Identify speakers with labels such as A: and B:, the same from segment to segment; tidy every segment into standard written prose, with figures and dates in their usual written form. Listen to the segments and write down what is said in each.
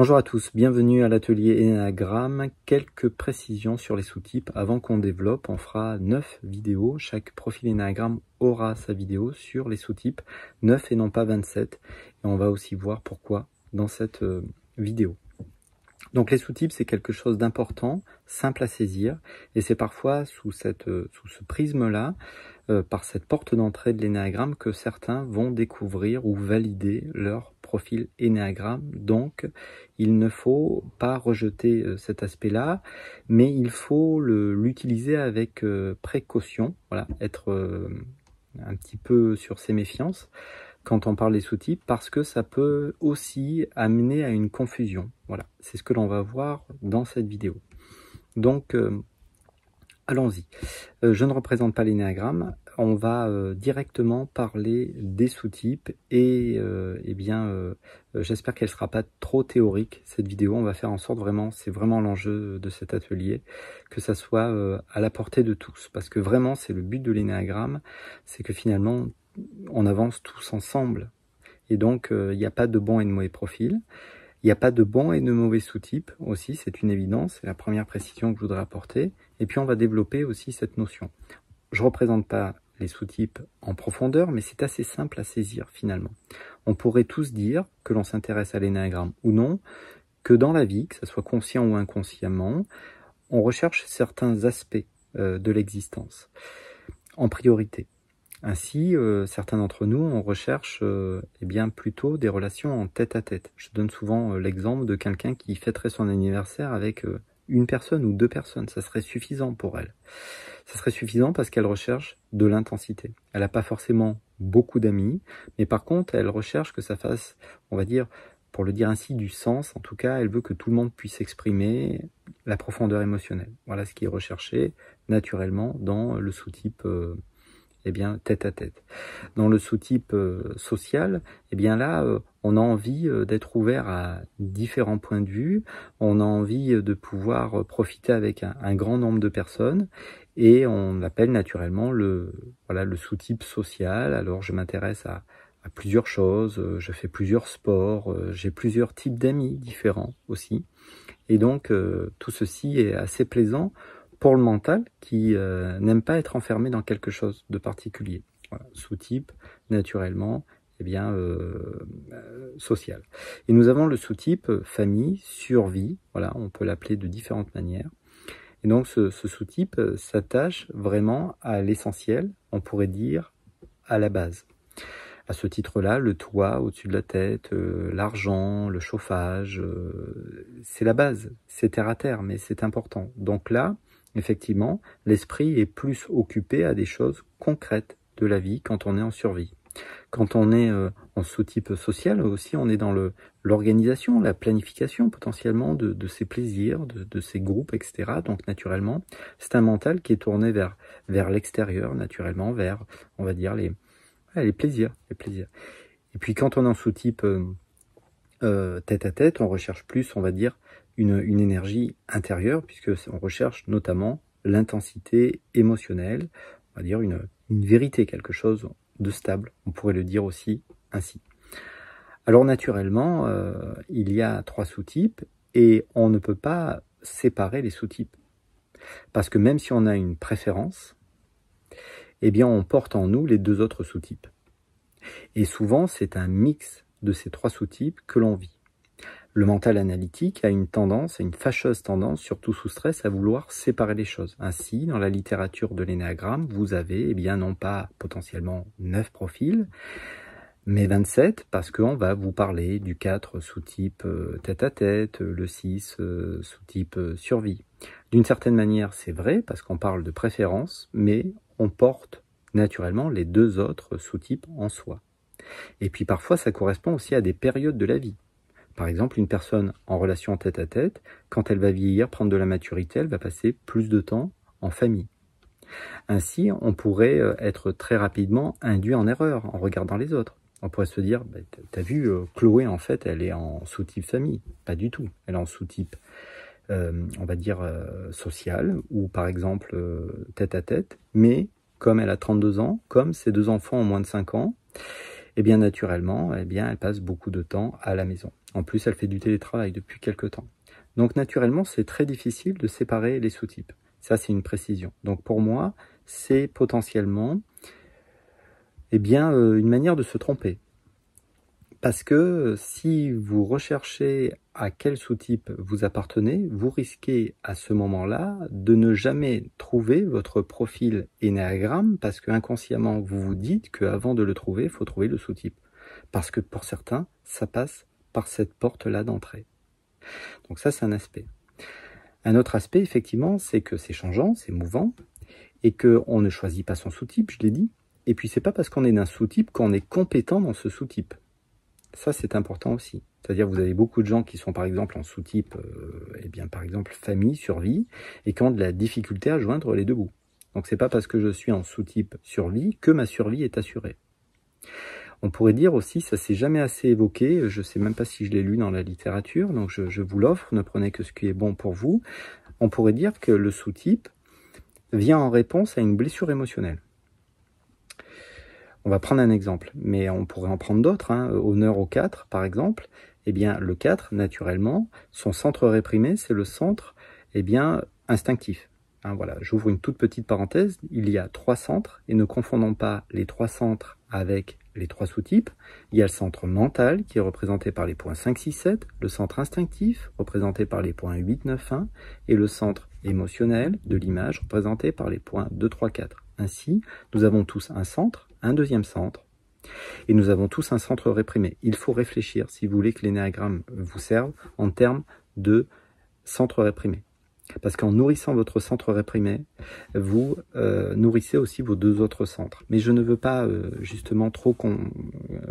A: Bonjour à tous, bienvenue à l'atelier Enneagramme. Quelques précisions sur les sous-types avant qu'on développe. On fera 9 vidéos. Chaque profil Enneagramme aura sa vidéo sur les sous-types, 9 et non pas 27. Et on va aussi voir pourquoi dans cette vidéo. Donc les sous-types, c'est quelque chose d'important, simple à saisir, et c'est parfois sous ce prisme-là, par cette porte d'entrée de l'Ennéagramme, que certains vont découvrir ou valider leur profil Ennéagramme. Donc il ne faut pas rejeter cet aspect-là, mais il faut l'utiliser avec précaution, voilà, être un petit peu sur ses méfiances quand on parle des sous-types, parce que ça peut aussi amener à une confusion. Voilà, c'est ce que l'on va voir dans cette vidéo. Donc, allons-y. Je ne représente pas l'Ennéagramme, on va directement parler des sous-types et j'espère qu'elle ne sera pas trop théorique, cette vidéo. On va faire en sorte vraiment, c'est vraiment l'enjeu de cet atelier, que ça soit à la portée de tous, parce que vraiment c'est le but de l'Ennéagramme, c'est que finalement on avance tous ensemble. Et donc, il n'y a pas de bon et de mauvais profil. Il n'y a pas de bon et de mauvais sous-types aussi, c'est une évidence. C'est la première précision que je voudrais apporter. Et puis, on va développer aussi cette notion. Je ne représente pas les sous-types en profondeur, mais c'est assez simple à saisir finalement. On pourrait tous dire, que l'on s'intéresse à l'Ennéagramme ou non, que dans la vie, que ce soit conscient ou inconsciemment, on recherche certains aspects de l'existence en priorité. Ainsi, certains d'entre nous, on recherche plutôt des relations en tête-à-tête. Je donne souvent l'exemple de quelqu'un qui fêterait son anniversaire avec une personne ou deux personnes. Ça serait suffisant pour elle. Ça serait suffisant parce qu'elle recherche de l'intensité. Elle n'a pas forcément beaucoup d'amis, mais par contre, elle recherche que ça fasse, on va dire, pour le dire ainsi, du sens. En tout cas, elle veut que tout le monde puisse exprimer la profondeur émotionnelle. Voilà ce qui est recherché naturellement dans le sous-type tête-à-tête. Dans le sous-type social, on a envie d'être ouvert à différents points de vue, on a envie de pouvoir profiter avec un grand nombre de personnes, et on appelle naturellement le sous-type social. Alors je m'intéresse à plusieurs choses, je fais plusieurs sports, j'ai plusieurs types d'amis différents aussi, et donc tout ceci est assez plaisant pour le mental qui n'aime pas être enfermé dans quelque chose de particulier. Voilà, sous-type, naturellement, social. Et nous avons le sous-type famille, survie, voilà, on peut l'appeler de différentes manières. Et donc ce sous-type s'attache vraiment à l'essentiel, on pourrait dire à la base. À ce titre-là, le toit au-dessus de la tête, l'argent, le chauffage, c'est la base, c'est terre à terre, mais c'est important. Donc là, effectivement, l'esprit est plus occupé à des choses concrètes de la vie quand on est en survie. Quand on est en sous-type social aussi, on est dans l'organisation, la planification potentiellement de ses plaisirs, de ses groupes, etc. Donc naturellement, c'est un mental qui est tourné vers l'extérieur, naturellement, vers, on va dire, les plaisirs. Et puis quand on est en sous-type tête-à-tête, on recherche plus, on va dire, une énergie intérieure, puisque on recherche notamment l'intensité émotionnelle, on va dire une vérité, quelque chose de stable, on pourrait le dire aussi ainsi. Alors naturellement, il y a 3 sous-types, et on ne peut pas séparer les sous-types. Parce que même si on a une préférence, on porte en nous les 2 autres sous-types. Et souvent, c'est un mix de ces 3 sous-types que l'on vit. Le mental analytique a une fâcheuse tendance, surtout sous stress, à vouloir séparer les choses. Ainsi, dans la littérature de l'Ennéagramme, vous avez, non pas potentiellement 9 profils, mais 27, parce qu'on va vous parler du 4 sous-type tête-à-tête, le 6 sous-type survie. D'une certaine manière, c'est vrai, parce qu'on parle de préférence, mais on porte naturellement les 2 autres sous-types en soi. Et puis parfois, ça correspond aussi à des périodes de la vie. Par exemple, une personne en relation tête-à-tête, quand elle va vieillir, prendre de la maturité, elle va passer plus de temps en famille. Ainsi, on pourrait être très rapidement induit en erreur en regardant les autres. On pourrait se dire, t'as vu, Chloé, en fait, elle est en sous-type famille. Pas du tout. Elle est en sous-type, on va dire, social, ou par exemple, tête-à-tête. Mais comme elle a 32 ans, comme ses 2 enfants ont moins de 5 ans, et bien naturellement, eh bien, elle passe beaucoup de temps à la maison. En plus, elle fait du télétravail depuis quelque temps. Donc naturellement, c'est très difficile de séparer les sous-types. Ça, c'est une précision. Donc pour moi, c'est potentiellement eh bien, une manière de se tromper. Parce que si vous recherchez à quel sous-type vous appartenez, vous risquez à ce moment-là de ne jamais trouver votre profil énéagramme parce que inconsciemment vous vous dites qu'avant de le trouver, il faut trouver le sous-type. Parce que pour certains, ça passe par cette porte-là d'entrée. Donc ça, c'est un aspect. Un autre aspect, effectivement, c'est que c'est changeant, c'est mouvant, et qu'on ne choisit pas son sous-type, je l'ai dit. Et puis, c'est pas parce qu'on est d'un sous-type qu'on est compétent dans ce sous-type. Ça, c'est important aussi. C'est-à-dire, vous avez beaucoup de gens qui sont, par exemple, en sous-type, eh bien, par exemple, famille, survie, et qui ont de la difficulté à joindre les deux bouts. Donc, c'est pas parce que je suis en sous-type survie que ma survie est assurée. On pourrait dire aussi, ça s'est jamais assez évoqué, je sais même pas si je l'ai lu dans la littérature, donc je vous l'offre, ne prenez que ce qui est bon pour vous. On pourrait dire que le sous-type vient en réponse à une blessure émotionnelle. On va prendre un exemple, mais on pourrait en prendre d'autres. Honneur au 4, par exemple. Eh bien, le 4, naturellement, son centre réprimé, c'est le centre eh bien, instinctif. Voilà, j'ouvre une toute petite parenthèse. Il y a 3 centres, et ne confondons pas les 3 centres avec les 3 sous-types. Il y a le centre mental, qui est représenté par les points 5, 6, 7, le centre instinctif, représenté par les points 8, 9, 1, et le centre émotionnel de l'image, représenté par les points 2, 3, 4. Ainsi, nous avons tous un centre, un deuxième centre, et nous avons tous un centre réprimé. Il faut réfléchir, si vous voulez que l'énéagramme vous serve, en termes de centre réprimé. Parce qu'en nourrissant votre centre réprimé, vous nourrissez aussi vos 2 autres centres. Mais je ne veux pas justement trop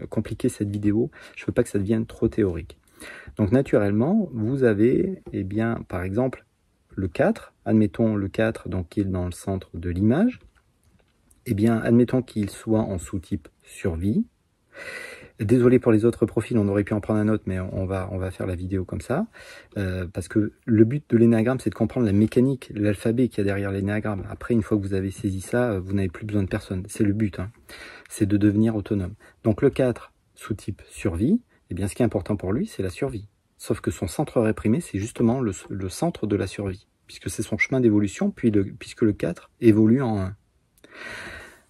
A: compliquer cette vidéo, je ne veux pas que ça devienne trop théorique. Donc naturellement, vous avez, eh bien, par exemple, le 4, admettons le 4 donc, qui est dans le centre de l'image, eh bien, admettons qu'il soit en sous-type survie. Désolé pour les autres profils, on aurait pu en prendre un autre, mais on va faire la vidéo comme ça. Parce que le but de l'énéagramme, c'est de comprendre la mécanique, l'alphabet qu'il y a derrière l'énéagramme. Après, une fois que vous avez saisi ça, vous n'avez plus besoin de personne. C'est le but, c'est de devenir autonome. Donc le 4, sous-type survie, eh bien, ce qui est important pour lui, c'est la survie. Sauf que son centre réprimé, c'est justement le centre de la survie, puisque c'est son chemin d'évolution, puisque le 4 évolue en 1.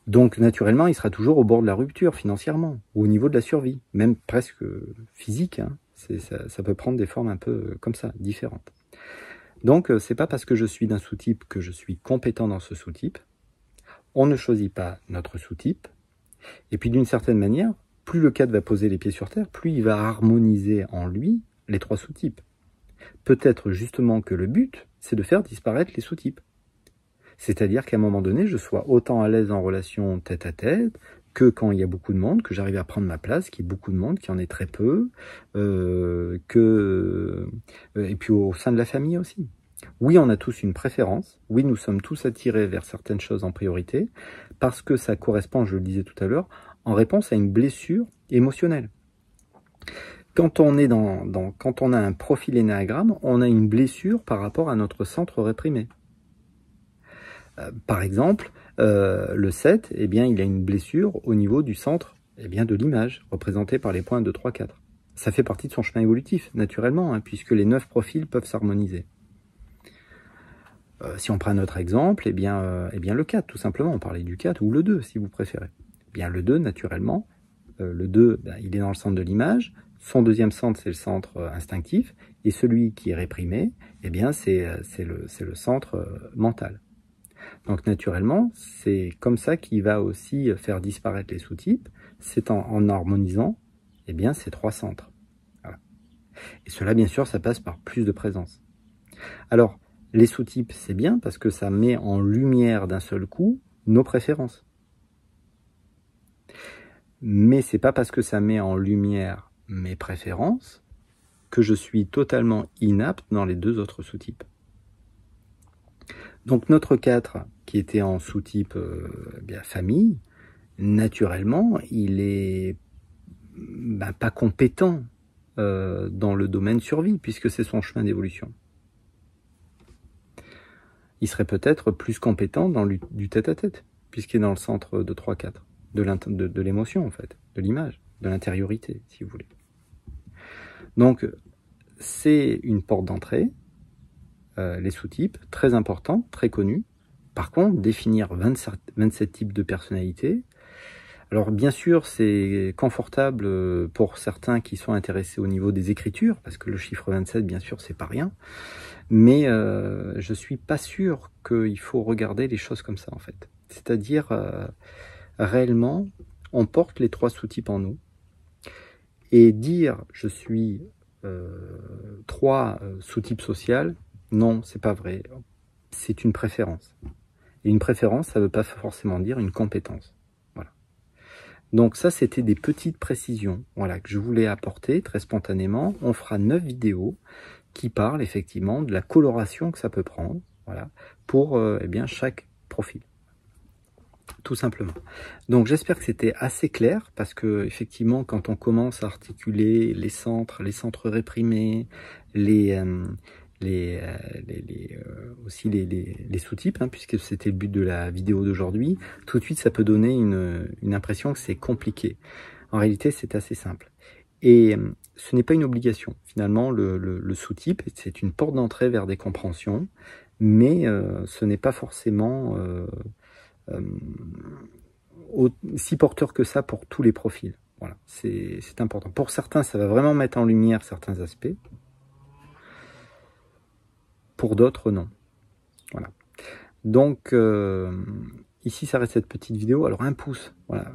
A: Donc, naturellement, il sera toujours au bord de la rupture financièrement, ou au niveau de la survie, même presque physique. Ça peut prendre des formes un peu comme ça, différentes. Donc, c'est pas parce que je suis d'un sous-type que je suis compétent dans ce sous-type. On ne choisit pas notre sous-type. Et puis, d'une certaine manière, plus le 4 va poser les pieds sur terre, plus il va harmoniser en lui les 3 sous-types. Peut-être justement que le but, c'est de faire disparaître les sous-types. C'est-à-dire qu'à un moment donné, je sois autant à l'aise en relation tête-à-tête que quand il y a beaucoup de monde, que j'arrive à prendre ma place, qu'il y ait beaucoup de monde, qu'il y en ait très peu, et puis au sein de la famille aussi. Oui, on a tous une préférence, oui, nous sommes tous attirés vers certaines choses en priorité, parce que ça correspond, je le disais tout à l'heure, en réponse à une blessure émotionnelle. Quand on a un profil énéagramme, on a une blessure par rapport à notre centre réprimé. Par exemple, le 7, eh bien, il a une blessure au niveau du centre eh bien, de l'image, représenté par les points 2, 3, 4. Ça fait partie de son chemin évolutif, naturellement, puisque les 9 profils peuvent s'harmoniser. Si on prend un autre exemple, eh bien, le 4, tout simplement, on parlait du 4, ou le 2, si vous préférez. Eh bien, le 2, naturellement, le 2, il est dans le centre de l'image, son deuxième centre, c'est le centre instinctif, et celui qui est réprimé, eh bien, c'est le centre mental. Donc naturellement, c'est comme ça qu'il va aussi faire disparaître les sous-types, c'est en harmonisant eh bien, ces 3 centres. Voilà. Et cela, bien sûr, ça passe par plus de présence. Alors, les sous-types, c'est bien parce que ça met en lumière d'un seul coup nos préférences. Mais c'est pas parce que ça met en lumière mes préférences que je suis totalement inapte dans les 2 autres sous-types. Donc notre 4, qui était en sous-type famille, naturellement, il est pas compétent dans le domaine survie, puisque c'est son chemin d'évolution. Il serait peut-être plus compétent dans du tête-à-tête, puisqu'il est dans le centre de 3-4, de l'émotion en fait, de l'image, de l'intériorité, si vous voulez. Donc, c'est une porte d'entrée, les sous-types, très important, très connu. Par contre, définir 27 types de personnalités, alors bien sûr, c'est confortable pour certains qui sont intéressés au niveau des écritures, parce que le chiffre 27, bien sûr, c'est pas rien. Mais je suis pas sûr qu'il faut regarder les choses comme ça, en fait. C'est-à-dire, réellement, on porte les 3 sous-types en nous. Et dire je suis 3 sous-types sociaux, non, c'est pas vrai. C'est une préférence. Et une préférence, ça ne veut pas forcément dire une compétence. Voilà. Donc ça, c'était des petites précisions, voilà, que je voulais apporter très spontanément. On fera 9 vidéos qui parlent effectivement de la coloration que ça peut prendre, voilà, pour eh bien, chaque profil. Tout simplement. Donc j'espère que c'était assez clair, parce que effectivement, quand on commence à articuler les centres réprimés, aussi les sous-types, hein, puisque c'était le but de la vidéo d'aujourd'hui, tout de suite ça peut donner une impression que c'est compliqué. En réalité, c'est assez simple. Et ce n'est pas une obligation. Finalement, le sous-type, c'est une porte d'entrée vers des compréhensions, mais ce n'est pas forcément si porteur que ça pour tous les profils. Voilà, c'est important. Pour certains, ça va vraiment mettre en lumière certains aspects. Pour d'autres, non. Voilà. Donc, ici, ça reste cette petite vidéo. Alors, un pouce, voilà,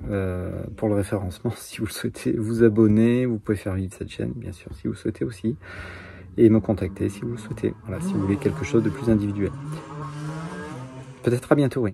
A: pour le référencement. Si vous le souhaitez, vous abonner. Vous pouvez faire vivre cette chaîne, bien sûr, si vous le souhaitez aussi. Et me contacter si vous le souhaitez. Voilà, si vous voulez quelque chose de plus individuel. Peut-être à bientôt, oui.